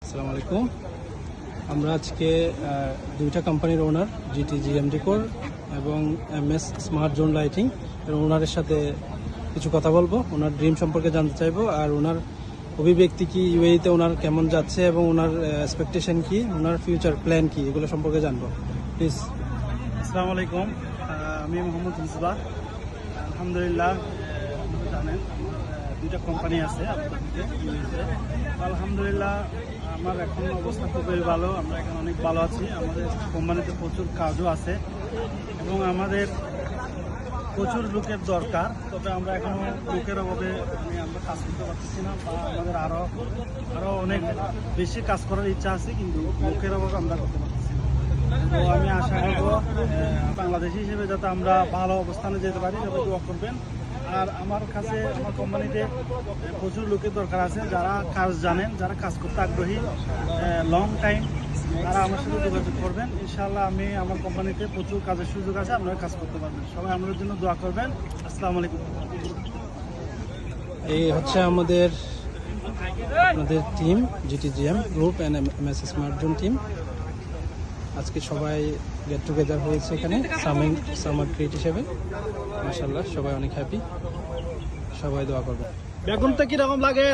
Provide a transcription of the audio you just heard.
আসসালামু আলাইকুম। আমরা আজকে দুইটা কোম্পানির ওনার GTGM Decor এবং MS স্মার্ট জোন লাইটিং এর ওনারের সাথে কিছু কথা বলবো, ওনার ড্রিম সম্পর্কে জানতে চাইবো, আর ওনার অভিব্যক্তি কি, ইউএইতে ওনার কেমন যাচ্ছে এবং ওনার এক্সপেকটেশন কি, ওনার ফিউচার প্ল্যান কি, এগুলো সম্পর্কে জানবো প্লিজ। আসসালামু আলাইকুম, আমি মোহাম্মদ মিসবাহ। আলহামদুলিল্লাহ, জানেন দুইটা কোম্পানি আছে আপনাদের ইউএসএ। আলহামদুলিল্লাহ আমার এখন অবস্থা খুবই ভালো, আমরা এখন অনেক ভালো আছি। আমাদের কোম্পানিতে প্রচুর কাজও আছে এবং আমাদের প্রচুর লোকের দরকার, তবে আমরা এখনও লোকের অভাবে আমরা কাজ করতে পারতেছি না, বা আমাদের আরও অনেক বেশি কাজ করার ইচ্ছা আছে, কিন্তু লোকের অভাবে আমরা করতে পারতেছি না। তো আমি আশা করব বাংলাদেশি হিসেবে যাতে আমরা ভালো অবস্থানে যেতে পারি, সবাই দোয়া করবেন। আর আমার কাছে আমার কোম্পানিতে প্রচুর লোকের দরকার আছে, যারা কাজ জানেন, যারা কাজ করতে আগ্রহী, লং টাইম, তারা আমার সাথে যোগাযোগ করবেন। ইনশাআল্লাহ আমি আমার কোম্পানিতে প্রচুর কাজের সুযোগ আছে, আপনারা কাজ করতে পারবেন। সবাই আমাদের জন্য দোয়া করবেন। আসসালামু আলাইকুম। এই হচ্ছে আমাদের team GTGM group and MS smart zone team. আজকে সবাই গেট টুগেদার হয়েছে এখানে সামার ক্রিয়েট হিসেবে। মাশাআল্লাহ সবাই অনেক হ্যাপি, সবাই দোয়া করবে। বেগুনটা কিরকম লাগে?